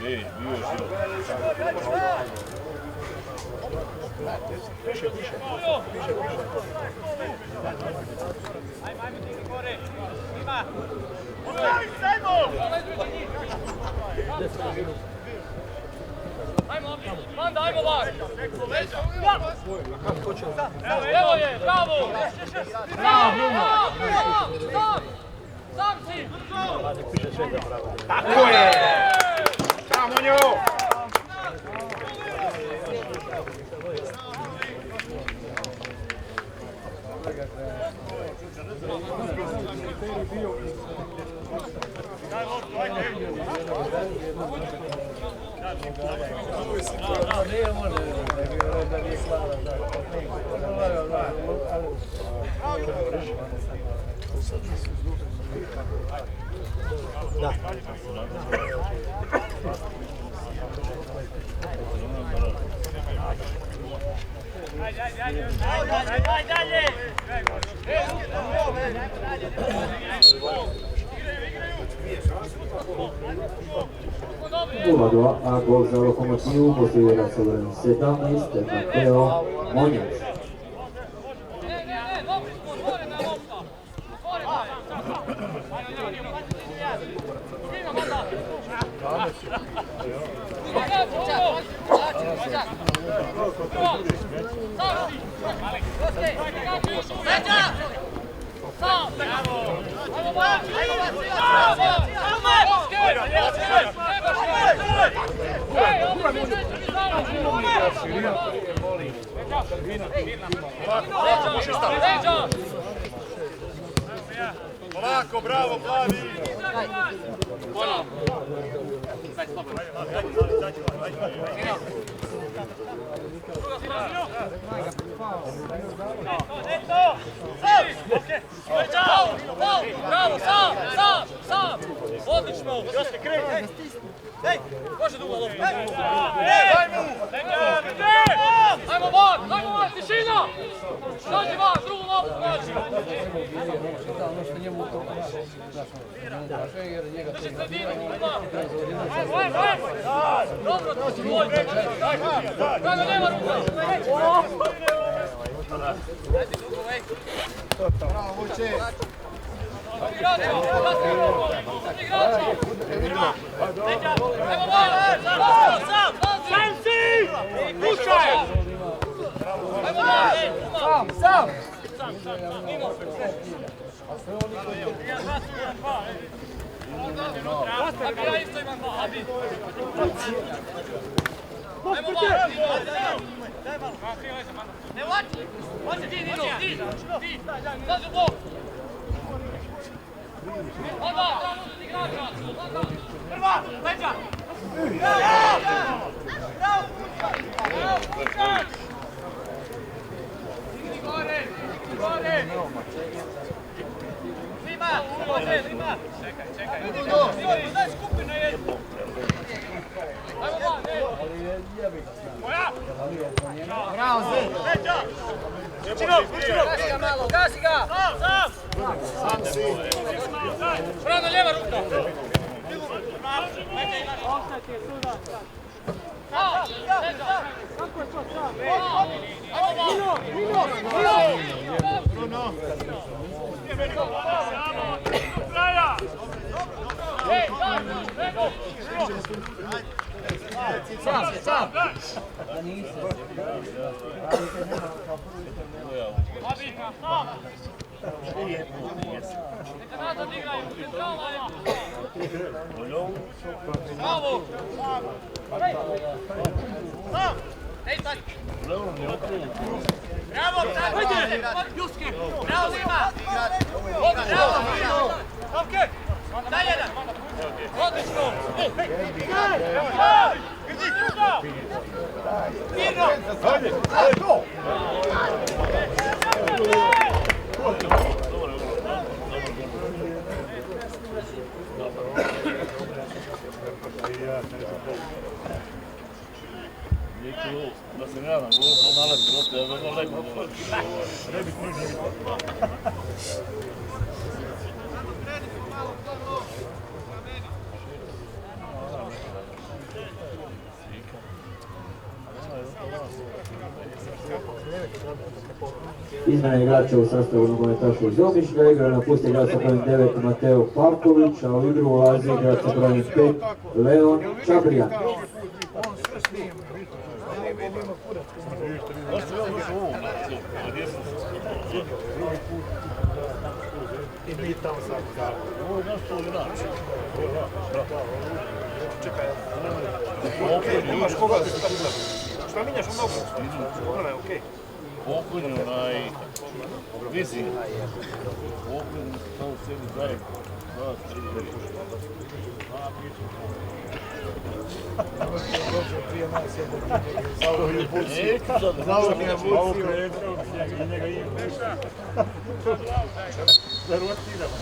Ej, bio je Ajmo, Manda, ajmo vas! Evo je, bravo! Sam si! Tako je! Samo nju! A gol za Lokomotivu motivira se broj 17, Mateo Monjac. Ne, dobri smo, otvorena lopta! Otvorena je! Svima, Manda! Polako, bravo, plavi! Bravo, sam! Odlično! Joske, kreni! Može dugo lopta! Ajmo van, tišina! Dođi van, drugu loptu nađi! Drži sredinu, dobro, to si tvoj! Kada nema ruka! Ajde dugo, ej! Bravo, Vuče! Igrači! Ajmo van! Sam si! Pušaj! Ajmo van! Sam! Mimo! Abi, ja isto imam dva, Abi! Ajmo van! Ne vlači! Hoće ti, Nino! Ti! Zađu blok! Onda, treba uzeti igrača! Prva, leđa! Bravo, Pušaj! Digni gore! Lima! Čekaj! Daj skupina jednu! Ajmo van, ne! Moja! Bravo, Zed! Leđa! Gasi ga! Sam si! Brano, lijeva ruka! Kako je to sam? Mino! Kraja! Ej, sam! Neka nazad igraju, centralna je! Bravo! Ej, taj! Bravo, ajde! Juske! Bravo, Lima! Bravo, Lima! Okej! Daj jedan! Odlično! Vidi! Mirno! Ajde! To! Da se ne nadam, ovo nalazi lopte, ja vrlo lepo dolazi. Izmjena igrača u sastavu nogometaša iz Omišlja. Igra napusti igrač sa brojem 9 Mateo Pavković, a u igru ulazi igrač sa brojem 5 Leon Čabrijan. I mi tamo sad. Ovo je našto igrač. Čekaj. Imaš koga da se tako sad? Šta minjaš u nogu? Ona je okej. Pokonj je onaj viziji. Pokonj je kao sebi daje. Prije nas je Znao mi je malo kretao, njega ima. da rotiramo.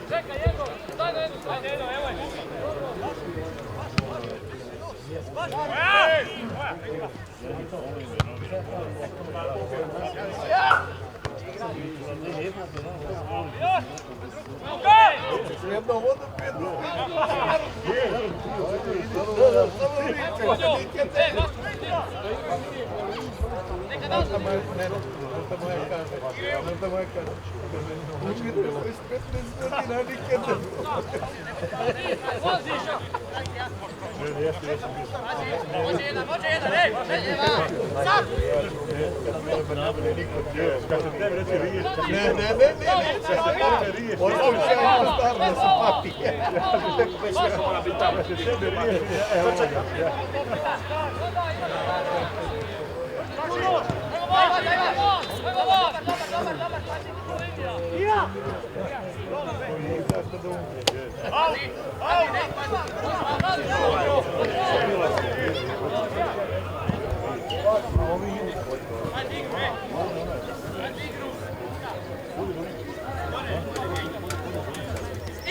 Čekaj, Jego, daj na jednu stranu. Evo je. Jedno vodu pjedu. Neka da se. Može jedan, ej! Sad!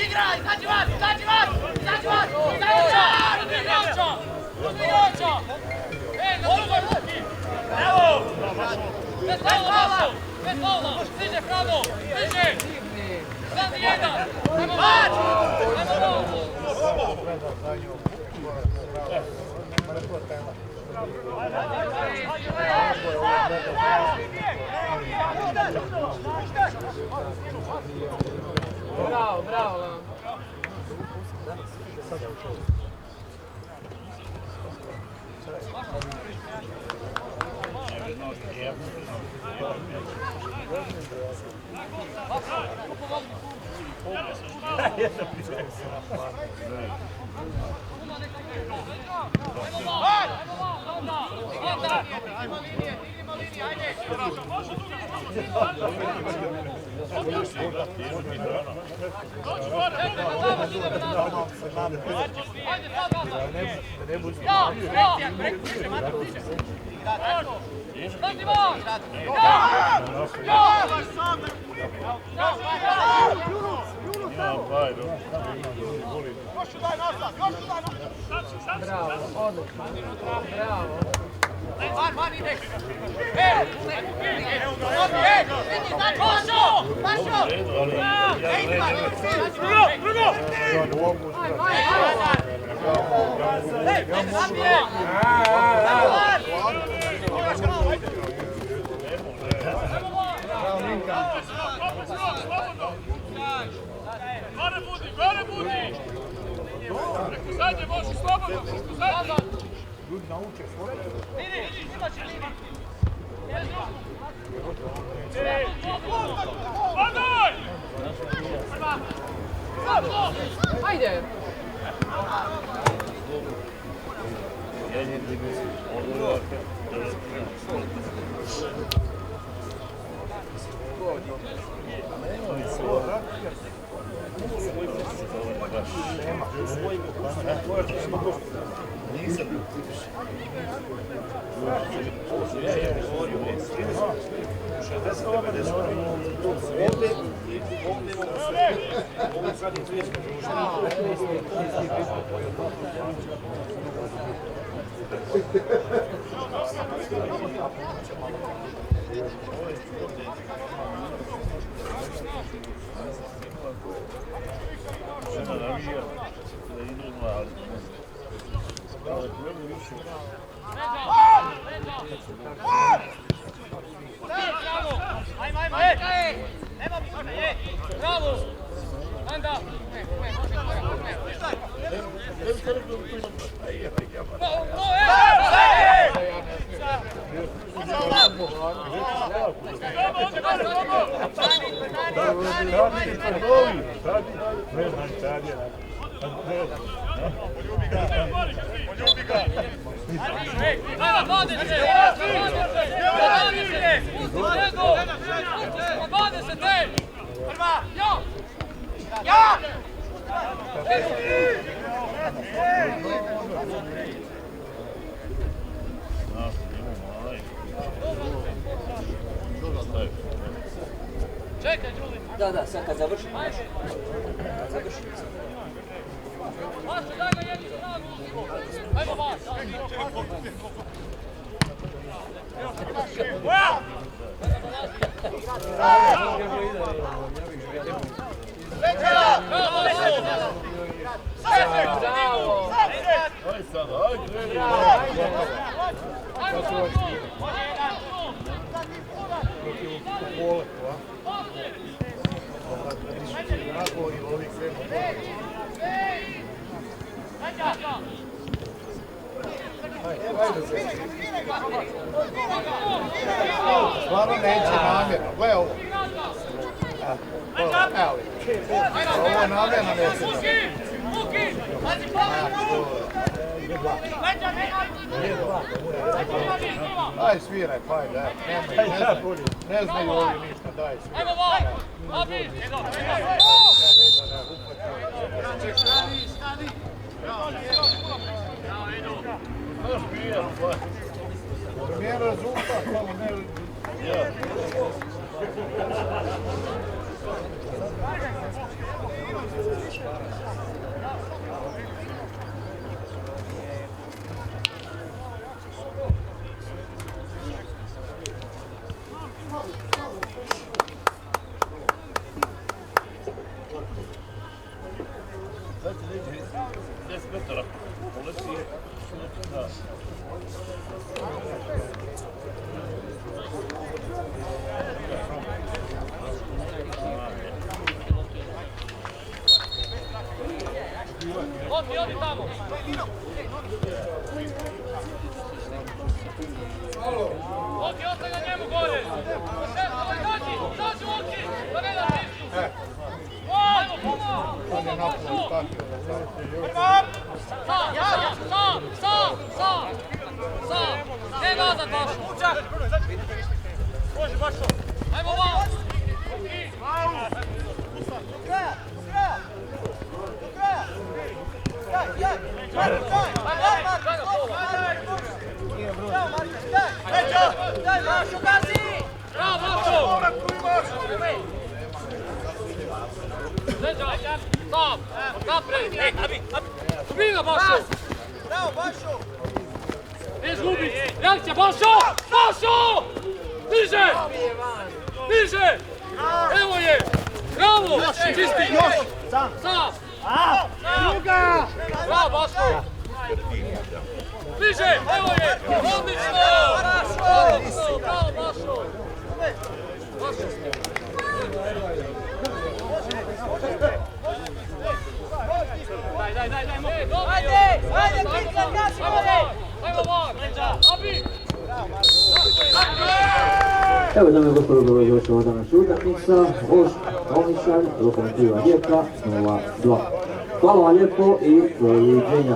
Igraj, izađi van! Ej, na drugoj ruki! Evo! Bez faula! Stiže pravo! Stiže! Sad jedan! Ajmo van! Bravo! Van ideš! Gore budi! Zadnje može slobodno! Ljudi nauče svoje. Vidi, imaš i lini! Ajde! Bravo! Anda! Čekaj, Đuli. Da, sad kad završim. Završim. Vašu, daj na jednu snagu. Ajmo vas. Stvarno neće namjerno, gle ovo. Evo, ovo je namjerno neće. Daj sviraj, pa daj. Ne znaju ovi ništa, daj sviraj. Ajmo van! Abi! Promijen rezultat, samo ne... Odi tamo! Oki, ostaje na njemu gore! Dođi, Oki! Da ne da pistu! Ajmo, puno! Sam! Ne nazad, Bašo! Može, Bašo! Ajmo, van! Stop! Napred! Zbij ga, Bašo! Bravo, Bašo! Ne izgubi! Reakcija, Bašo! Bašo! Niže! Niže! Evo je! Bravo! Čisti! Sam! Druga! Bravo, Bašo! Niže! Evo je! Odlično! Odlično! Bravo, Bašo! Daj! Ajde, Pizza, gazi gore! Ajmo van! Abi! Evo dame i gospodo, dobrodošli današnja utakmica, Vožd, Omišalj, Lokomotiva Rijeka 0-2. Hvala vam lijepo i doviđenja.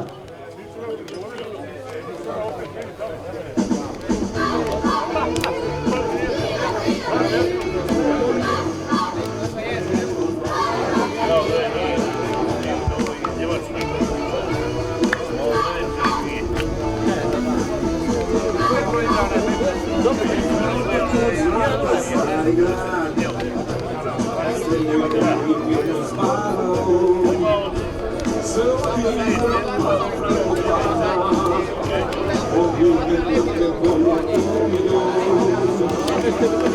Thank you.